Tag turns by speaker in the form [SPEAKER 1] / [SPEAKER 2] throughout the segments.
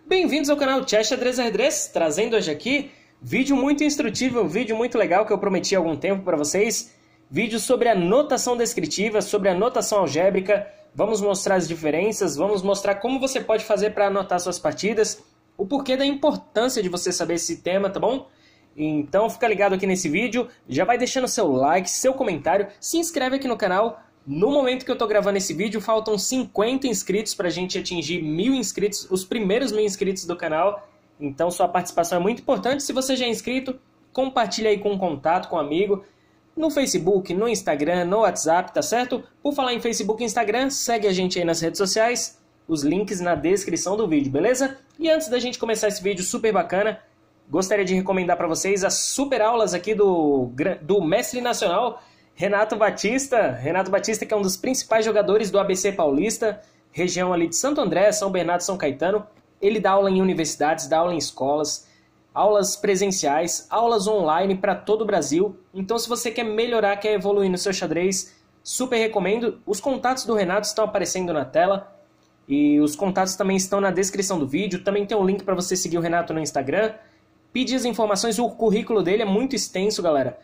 [SPEAKER 1] Bem-vindos ao canal Chess Xadrez R3, trazendo hoje aqui vídeo muito instrutivo, vídeo muito legal que eu prometi há algum tempo para vocês. Vídeo sobre a notação descritiva, sobre a notação algébrica. Vamos mostrar as diferenças, vamos mostrar como você pode fazer para anotar suas partidas, o porquê da importância de você saber esse tema, tá bom? Então fica ligado aqui nesse vídeo, já vai deixando seu like, seu comentário, se inscreve aqui no canal. No momento que eu tô gravando esse vídeo, faltam 50 inscritos pra gente atingir 1000 inscritos, os primeiros 1000 inscritos do canal. Então sua participação é muito importante. Se você já é inscrito, compartilha aí com um contato, com um amigo, no Facebook, no Instagram, no WhatsApp, tá certo? Por falar em Facebook e Instagram, segue a gente aí nas redes sociais, os links na descrição do vídeo, beleza? E antes da gente começar esse vídeo super bacana, gostaria de recomendar para vocês as super aulas aqui do Mestre Nacional, Renato Batista, que é um dos principais jogadores do ABC Paulista, região ali de Santo André, São Bernardo, São Caetano. Ele dá aula em universidades, dá aula em escolas, aulas presenciais, aulas online para todo o Brasil. Então se você quer melhorar, quer evoluir no seu xadrez, super recomendo. Os contatos do Renato estão aparecendo na tela e os contatos também estão na descrição do vídeo. Também tem um link para você seguir o Renato no Instagram. Pedir as informações, o currículo dele é muito extenso, galera.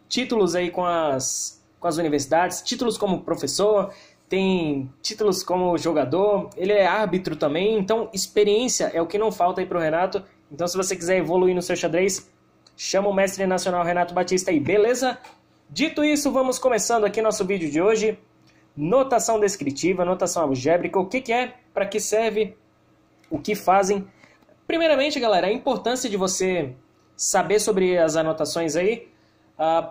[SPEAKER 1] Títulos aí com as universidades, títulos como professor, tem títulos como jogador, ele é árbitro também, então experiência é o que não falta aí pro Renato. Então se você quiser evoluir no seu xadrez, chama o Mestre Nacional Renato Batista aí, beleza? Dito isso, vamos começando aqui nosso vídeo de hoje. Notação descritiva, notação algébrica, o que é, para que serve, o que fazem. Primeiramente, galera, a importância de você saber sobre as anotações aí,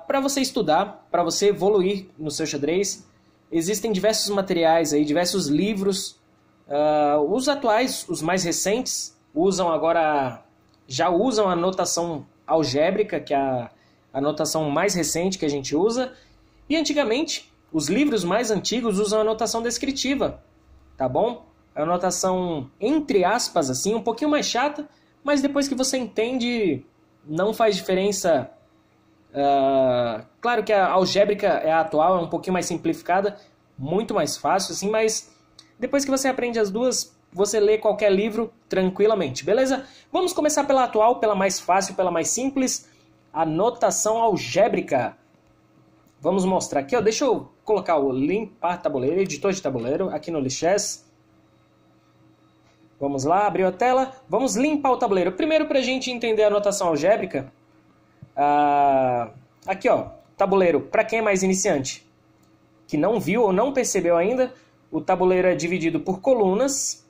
[SPEAKER 1] para você estudar, para você evoluir no seu xadrez. Existem diversos materiais aí, diversos livros. Os atuais, os mais recentes, já usam a notação algébrica, que é a notação mais recente que a gente usa. E antigamente, os livros mais antigos usam a notação descritiva, tá bom? É uma notação, entre aspas, assim, um pouquinho mais chata, mas depois que você entende, não faz diferença. Claro que a algébrica é a atual, é um pouquinho mais simplificada, muito mais fácil, assim, mas depois que você aprende as duas, você lê qualquer livro tranquilamente, beleza? Vamos começar pela atual, pela mais fácil, pela mais simples, a notação algébrica. Vamos mostrar aqui, ó, deixa eu colocar o limpar tabuleiro, editor de tabuleiro, aqui no Lichess. Vamos lá, abriu a tela, vamos limpar o tabuleiro. Primeiro, para a gente entender a notação algébrica, aqui ó, tabuleiro, para quem é mais iniciante, que não viu ou não percebeu ainda, o tabuleiro é dividido por colunas,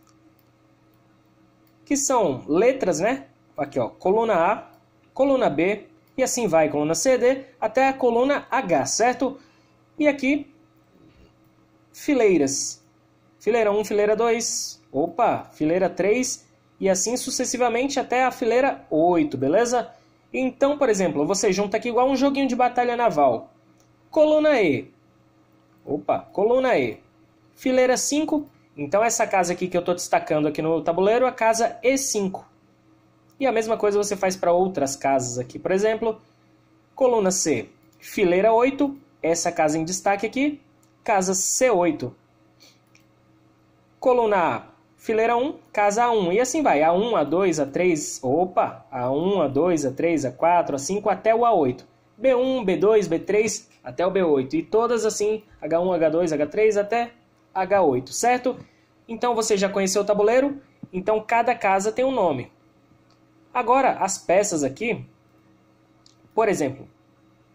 [SPEAKER 1] que são letras, né? Aqui ó, coluna A, coluna B, e assim vai, coluna C, D, até a coluna H, certo? E aqui, fileiras, fileira 1, fileira 2, fileira 3, e assim sucessivamente até a fileira 8, beleza? Então, por exemplo, você junta aqui igual um joguinho de batalha naval. Coluna E. Coluna E. Fileira 5. Então, essa casa aqui que eu estou destacando aqui no tabuleiro, a casa E5. E a mesma coisa você faz para outras casas aqui. Por exemplo, coluna C. Fileira 8. Essa casa em destaque aqui, casa C8. Coluna A. Fileira 1, casa A1, e assim vai, A1, A2, A3, A1, A2, A3, A4, A5, até o A8. B1, B2, B3, até o B8. E todas assim, H1, H2, H3, até H8, certo? Então você já conheceu o tabuleiro, então cada casa tem um nome. Agora, as peças aqui, por exemplo,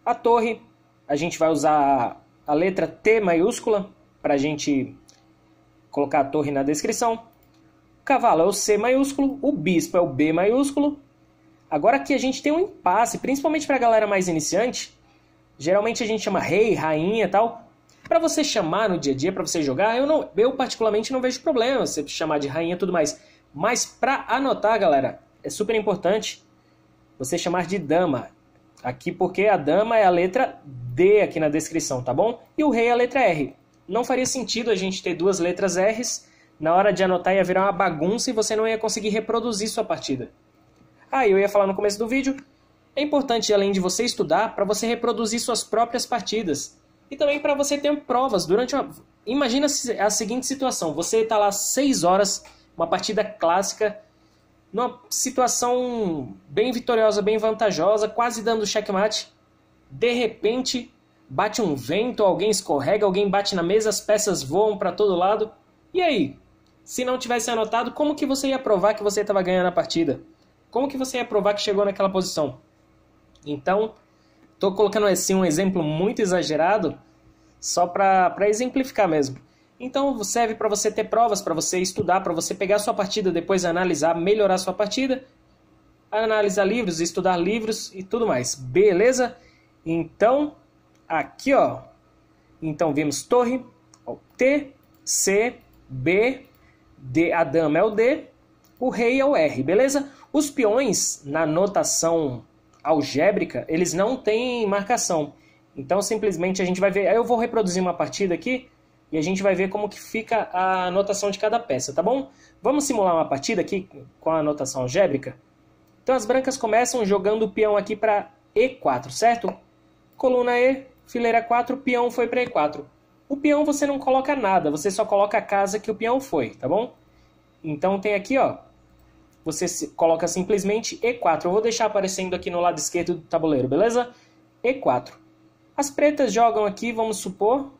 [SPEAKER 1] a torre, a gente vai usar a letra T maiúscula para a gente colocar a torre na descrição. O cavalo é o C maiúsculo, o bispo é o B maiúsculo. Agora aqui a gente tem um impasse, principalmente para a galera mais iniciante. Geralmente a gente chama rei, rainha e tal. Para você chamar no dia a dia, para você jogar, eu particularmente não vejo problema você chamar de rainha e tudo mais. Mas para anotar, galera, é super importante você chamar de dama. Aqui porque a dama é a letra D aqui na descrição, tá bom? E o rei é a letra R. Não faria sentido a gente ter duas letras R's. Na hora de anotar ia virar uma bagunça e você não ia conseguir reproduzir sua partida. Eu ia falar no começo do vídeo, é importante, além de você estudar, para você reproduzir suas próprias partidas. E também para você ter provas durante uma... Imagina a seguinte situação, você está lá 6 horas, uma partida clássica, numa situação bem vitoriosa, bem vantajosa, quase dando checkmate. De repente, bate um vento, alguém escorrega, alguém bate na mesa, as peças voam para todo lado. E aí? Se não tivesse anotado, como que você ia provar que você estava ganhando a partida? Como que você ia provar que chegou naquela posição? Então, estou colocando assim um exemplo muito exagerado, só para exemplificar mesmo. Então, serve para você ter provas, para você estudar, para você pegar a sua partida, depois analisar, melhorar a sua partida, analisar livros, estudar livros e tudo mais. Beleza? Então, aqui, ó. Então, vimos torre, ó, T, C, B, D, a dama é o D, o rei é o R, beleza? Os peões, na notação algébrica, eles não têm marcação. Então, simplesmente, a gente vai ver... Aí eu vou reproduzir uma partida aqui e a gente vai ver como que fica a anotação de cada peça, tá bom? Vamos simular uma partida aqui com a anotação algébrica? Então, as brancas começam jogando o peão aqui para E4, certo? Coluna E, fileira 4, peão foi para E4. O peão você não coloca nada, você só coloca a casa que o peão foi, tá bom? Então, tem aqui, ó, você coloca simplesmente E4. Eu vou deixar aparecendo aqui no lado esquerdo do tabuleiro, beleza? E4. As pretas jogam aqui, vamos supor,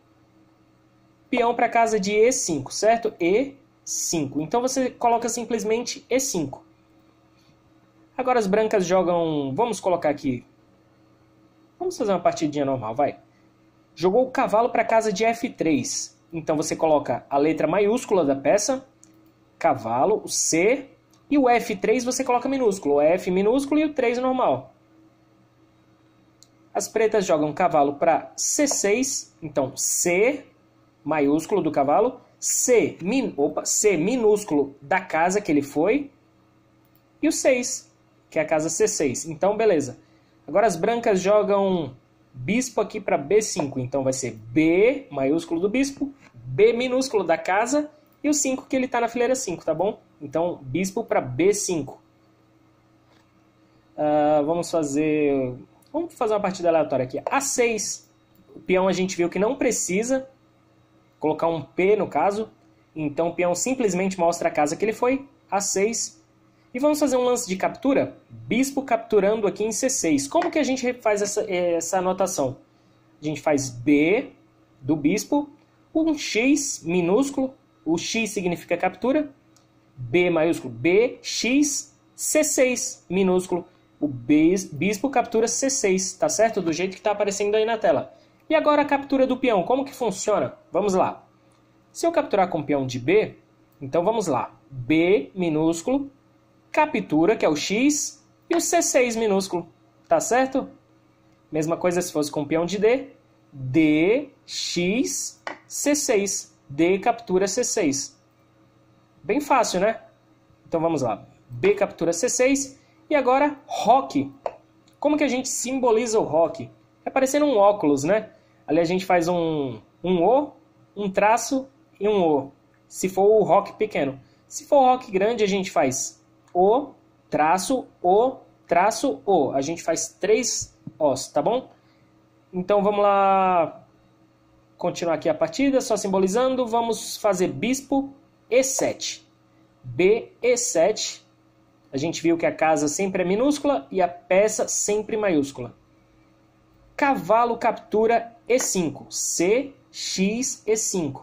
[SPEAKER 1] peão para casa de E5, certo? E5. Então você coloca simplesmente E5. Agora as brancas jogam... Vamos colocar aqui... Vamos fazer uma partidinha normal, vai. Jogou o cavalo para casa de F3. Então você coloca a letra maiúscula da peça, cavalo, o C, e o F3 você coloca minúsculo, o F minúsculo e o 3 normal. As pretas jogam cavalo para C6, então C maiúsculo do cavalo, C minúsculo da casa que ele foi, e o 6, que é a casa C6. Então, beleza. Agora as brancas jogam bispo aqui para B5, então vai ser B maiúsculo do bispo, B minúsculo da casa e o 5 que ele está na fileira 5, tá bom? Então, bispo para B5. Vamos fazer uma partida aleatória aqui. A6, o peão a gente viu que não precisa colocar um P no caso, então o peão simplesmente mostra a casa que ele foi, A6. E vamos fazer um lance de captura, bispo capturando aqui em C6. Como que a gente faz essa anotação? A gente faz B do bispo, um X minúsculo, o X significa captura, B maiúsculo, B, X, C6 minúsculo. O bispo captura C6, tá certo? Do jeito que está aparecendo aí na tela. E agora a captura do peão, como que funciona? Vamos lá. Se eu capturar com o peão de B, então vamos lá. B minúsculo, captura, que é o X, e o C6 minúsculo, tá certo? Mesma coisa se fosse com o peão de D. D, X, C6. D captura C6. Bem fácil, né? Então vamos lá. B captura C6. E agora, roque. Como que a gente simboliza o roque? É parecendo um óculos, né? Ali a gente faz um O, um traço e um O. Se for o roque pequeno. Se for o roque grande, a gente faz O, traço, O, traço, O. A gente faz 3 Os, tá bom? Então vamos lá continuar aqui a partida, só simbolizando. Vamos fazer bispo E7. B, E7. A gente viu que a casa sempre é minúscula e a peça sempre maiúscula. Cavalo captura E5. C, X, E5.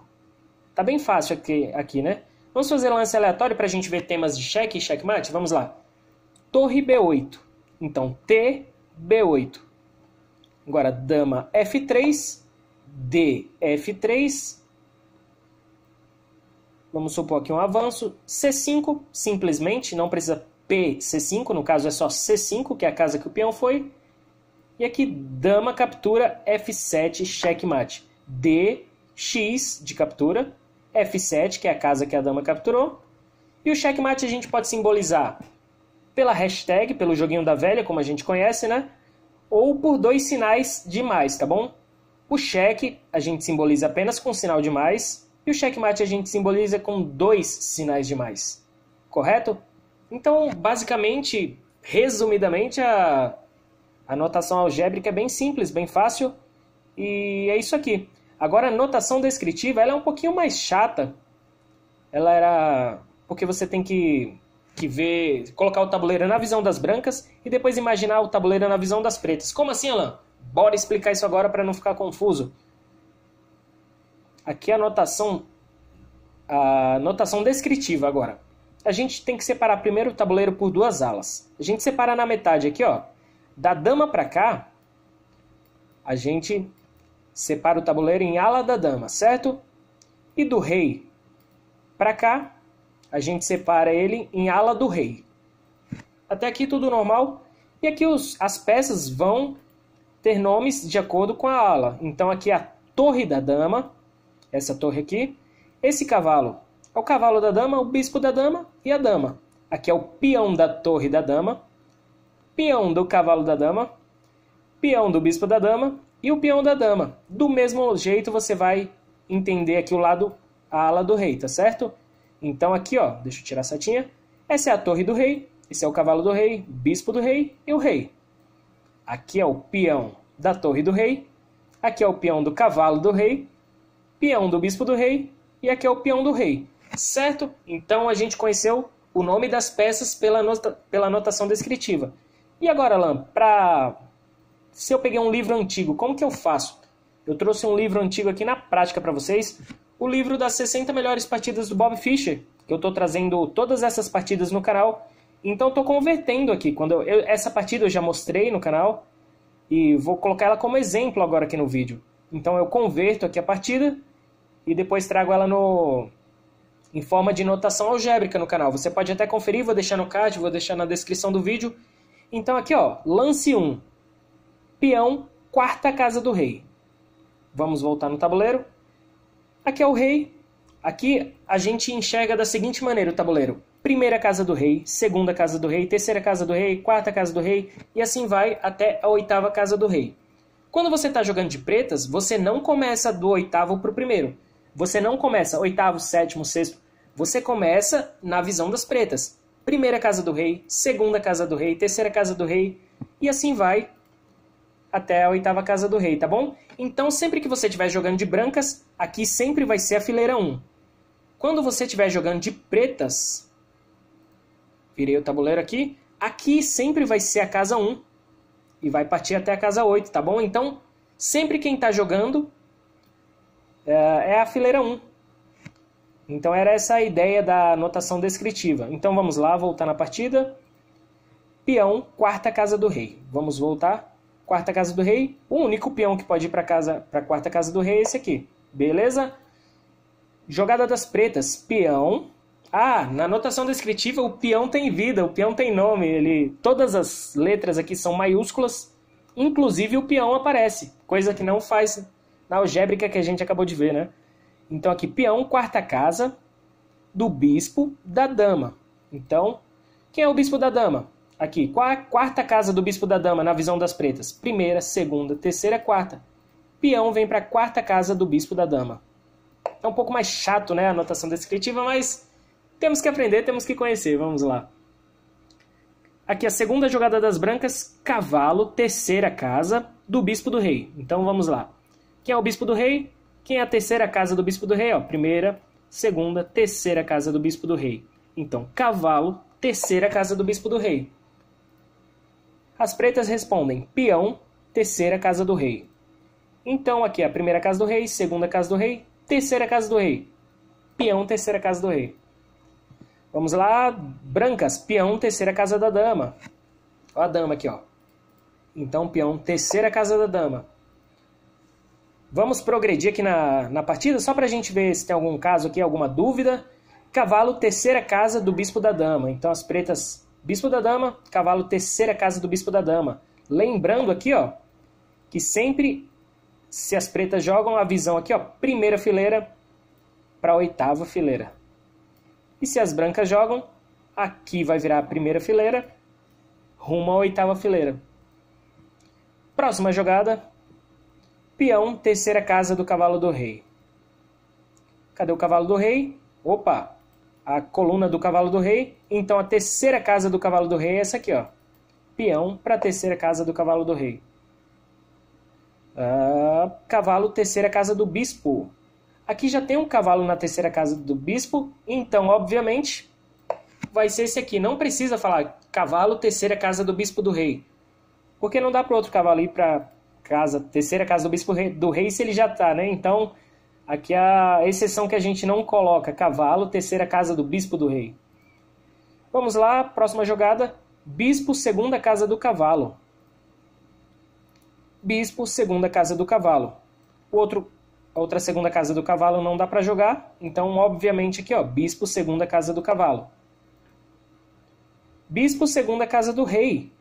[SPEAKER 1] Tá bem fácil aqui, né? Vamos fazer lance aleatório para a gente ver temas de cheque e checkmate? Vamos lá. Torre B8. Então, T, B8. Agora, dama F3. D, F3. Vamos supor aqui um avanço. C5, simplesmente, não precisa P, C5. No caso, é só C5, que é a casa que o peão foi. E aqui, dama captura F7, checkmate. D, X de captura. F7, que é a casa que a dama capturou. E o checkmate a gente pode simbolizar pela hashtag, pelo joguinho da velha, como a gente conhece, né? Ou por 2 sinais de mais, tá bom? O cheque a gente simboliza apenas com sinal de mais. E o checkmate a gente simboliza com 2 sinais de mais. Correto? Então, basicamente, resumidamente, a notação algébrica é bem simples, bem fácil. E é isso aqui. Agora, a notação descritiva ela é um pouquinho mais chata. Ela era... Porque você tem que colocar o tabuleiro na visão das brancas e depois imaginar o tabuleiro na visão das pretas. Como assim, Alan? Bora explicar isso agora para não ficar confuso. Aqui a notação descritiva agora. A gente tem que separar primeiro o tabuleiro por duas alas. A gente separa na metade aqui, ó. Da dama para cá, a gente separa o tabuleiro em ala da dama, certo? E do rei para cá, a gente separa ele em ala do rei. Até aqui tudo normal. E aqui as peças vão ter nomes de acordo com a ala. Então aqui a torre da dama, essa torre aqui. Esse cavalo é o cavalo da dama, o bispo da dama e a dama. Aqui é o peão da torre da dama, peão do cavalo da dama, peão do bispo da dama e o peão da dama. Do mesmo jeito você vai entender aqui a ala do rei, tá certo? Então aqui, ó, deixa eu tirar a setinha. Essa é a torre do rei, esse é o cavalo do rei, bispo do rei e o rei. Aqui é o peão da torre do rei, aqui é o peão do cavalo do rei, peão do bispo do rei e aqui é o peão do rei, certo? Então a gente conheceu o nome das peças pela notação descritiva. E agora, Alan, se eu peguei um livro antigo, como que eu faço? Eu trouxe um livro antigo aqui na prática para vocês, o livro das 60 melhores partidas do Bob Fischer, que eu estou trazendo todas essas partidas no canal. Então estou convertendo aqui. Essa partida eu já mostrei no canal e vou colocar ela como exemplo agora aqui no vídeo. Então eu converto aqui a partida e depois trago ela em forma de notação algébrica no canal. Você pode até conferir, vou deixar no card, vou deixar na descrição do vídeo. Então aqui, ó, lance 1, peão, quarta casa do rei. Vamos voltar no tabuleiro. Aqui é o rei. Aqui a gente enxerga da seguinte maneira o tabuleiro. Primeira casa do rei, segunda casa do rei, terceira casa do rei, quarta casa do rei, e assim vai até a oitava casa do rei. Quando você está jogando de pretas, você não começa do oitavo para o primeiro. Você não começa oitavo, sétimo, sexto. Você começa na visão das pretas. Primeira casa do rei, segunda casa do rei, terceira casa do rei, e assim vai até a oitava casa do rei, tá bom? Então, sempre que você estiver jogando de brancas, aqui sempre vai ser a fileira 1. Quando você estiver jogando de pretas, virei o tabuleiro aqui, aqui sempre vai ser a casa 1 e vai partir até a casa 8, tá bom? Então, sempre quem está jogando é a fileira 1. Então, era essa a ideia da notação descritiva. Então, vamos lá, voltar na partida. Peão, quarta casa do rei. Vamos voltar. Quarta casa do rei, o único peão que pode ir para a quarta casa do rei é esse aqui. Beleza? Jogada das pretas, peão. Na notação descritiva o peão tem vida, o peão tem nome. Todas as letras aqui são maiúsculas, inclusive o peão aparece. Coisa que não faz na algébrica que a gente acabou de ver, né? Então aqui, peão, quarta casa do bispo da dama. Então, quem é o bispo da dama? Aqui, qual é a quarta casa do bispo da dama na visão das pretas? Primeira, segunda, terceira, quarta. Peão vem para a quarta casa do bispo da dama. É um pouco mais chato, né, a notação descritiva, mas temos que aprender, temos que conhecer. Vamos lá. Aqui a segunda jogada das brancas, cavalo, terceira casa do bispo do rei. Então vamos lá. Quem é o bispo do rei? Quem é a terceira casa do bispo do rei? Ó, primeira, segunda, terceira casa do bispo do rei. Então, cavalo, terceira casa do bispo do rei. As pretas respondem peão, terceira casa do rei. Então aqui é a primeira casa do rei, segunda casa do rei, terceira casa do rei. Peão, terceira casa do rei. Vamos lá, brancas, peão, terceira casa da dama. Olha a dama aqui, ó. Então peão, terceira casa da dama. Vamos progredir aqui na partida, só para a gente ver se tem algum caso aqui, alguma dúvida. Cavalo, terceira casa do bispo da dama. Então as pretas... Bispo da dama, cavalo, terceira casa do bispo da dama. Lembrando aqui, ó, que sempre, se as pretas jogam, a visão aqui, ó, primeira fileira para a oitava fileira. E se as brancas jogam, aqui vai virar a primeira fileira, rumo à oitava fileira. Próxima jogada, peão, terceira casa do cavalo do rei. Cadê o cavalo do rei? Opa! A coluna do cavalo do rei. Então a terceira casa do cavalo do rei é essa aqui, ó. Peão para a terceira casa do cavalo do rei. Cavalo, terceira casa do bispo. Aqui já tem um cavalo na terceira casa do bispo. Então, obviamente, vai ser esse aqui. Não precisa falar cavalo, terceira casa do bispo do rei. Porque não dá para outro cavalo ir para casa, terceira casa do bispo do rei se ele já está, né? Então, aqui é a exceção que a gente não coloca. Cavalo, terceira casa do bispo do rei. Vamos lá, próxima jogada. Bispo, segunda casa do cavalo. Bispo, segunda casa do cavalo. Outra segunda casa do cavalo não dá para jogar. Então, obviamente, aqui, ó, bispo, segunda casa do cavalo. Bispo, segunda casa do rei.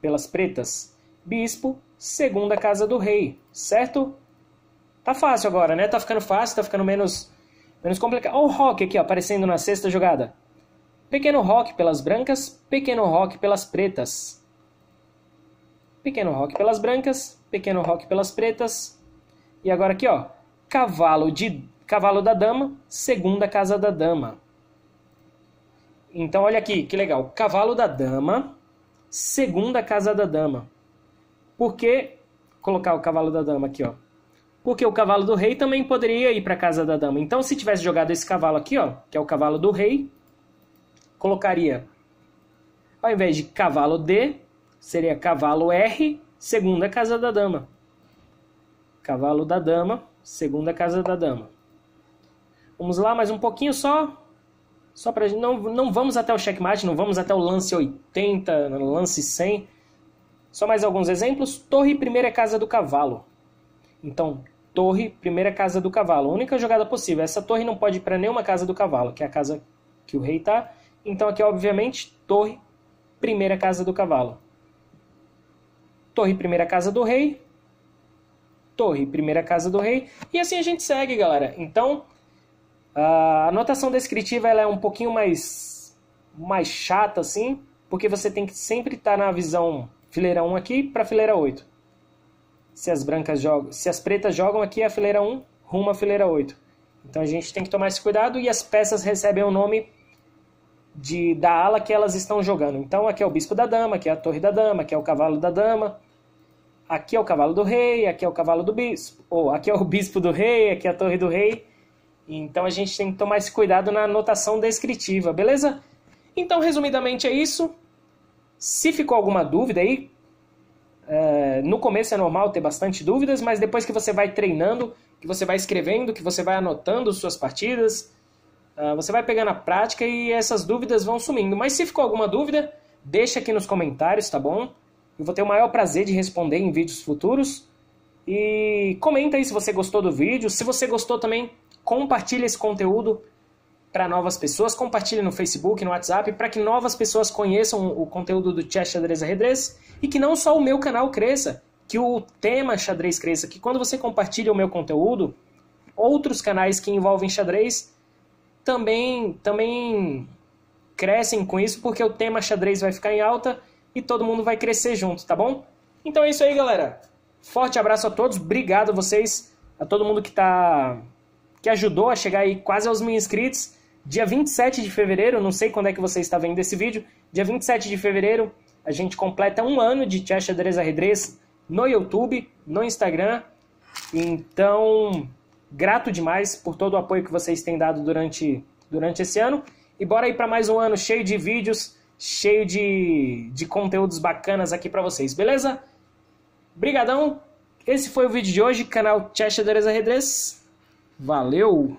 [SPEAKER 1] Pelas pretas. Bispo, segunda casa do rei. Certo? Tá fácil agora, né? Tá ficando fácil, tá ficando menos complicado. Olha o roque aqui, ó, aparecendo na sexta jogada. Pequeno roque pelas brancas, pequeno roque pelas pretas. Pequeno roque pelas brancas, pequeno roque pelas pretas. E agora aqui, ó, cavalo da dama, segunda casa da dama. Então olha aqui, que legal. Cavalo da dama, segunda casa da dama. Por que colocar o cavalo da dama aqui, ó? Porque o cavalo do rei também poderia ir para a casa da dama. Então, se tivesse jogado esse cavalo aqui, ó, que é o cavalo do rei, colocaria, ao invés de cavalo D, seria cavalo R, segunda casa da dama. Cavalo da dama, segunda casa da dama. Vamos lá, mais um pouquinho só para não vamos até o checkmate, não vamos até o lance 80, lance 100. Só mais alguns exemplos. Torre, primeira casa do cavalo. Então, torre, primeira casa do cavalo. Única jogada possível. Essa torre não pode ir para nenhuma casa do cavalo, que é a casa que o rei está. Então, aqui, obviamente, torre, primeira casa do cavalo. Torre, primeira casa do rei. Torre, primeira casa do rei. E assim a gente segue, galera. Então, a notação descritiva ela é um pouquinho mais chata, assim, porque você tem que sempre estar na visão fileira 1 aqui para fileira 8. Se as pretas jogam aqui a fileira 1, rumo à fileira 8. Então a gente tem que tomar esse cuidado e as peças recebem o nome da ala que elas estão jogando. Então aqui é o bispo da dama, aqui é a torre da dama, aqui é o cavalo da dama, aqui é o cavalo do rei, aqui é o cavalo do bispo, ou aqui é o bispo do rei, aqui é a torre do rei. Então a gente tem que tomar esse cuidado na anotação descritiva, beleza? Então resumidamente é isso. Se ficou alguma dúvida aí, no começo é normal ter bastante dúvidas, mas depois que você vai treinando, que você vai escrevendo, que você vai anotando suas partidas, você vai pegando a prática e essas dúvidas vão sumindo. Mas se ficou alguma dúvida, deixa aqui nos comentários, tá bom? Eu vou ter o maior prazer de responder em vídeos futuros. E comenta aí se você gostou do vídeo. Se você gostou também, compartilha esse conteúdo para novas pessoas. Compartilha no Facebook, no WhatsApp, para que novas pessoas conheçam o conteúdo do Chess Xadrez Arredrez. E que não só o meu canal cresça, que o tema xadrez cresça. Que quando você compartilha o meu conteúdo, outros canais que envolvem xadrez também crescem com isso, porque o tema xadrez vai ficar em alta e todo mundo vai crescer junto, tá bom? Então é isso aí, galera. Forte abraço a todos, obrigado a vocês, a todo mundo que ajudou a chegar aí quase aos 1000 inscritos. Dia 27 de fevereiro, não sei quando é que você está vendo esse vídeo, dia 27 de fevereiro a gente completa 1 ano de Chess Xadrez Arredrez no YouTube, no Instagram. Então, grato demais por todo o apoio que vocês têm dado durante esse ano. E bora aí para mais um ano cheio de vídeos, cheio de conteúdos bacanas aqui para vocês, beleza? Brigadão! Esse foi o vídeo de hoje, canal Chess Xadrez Arredrez. Valeu!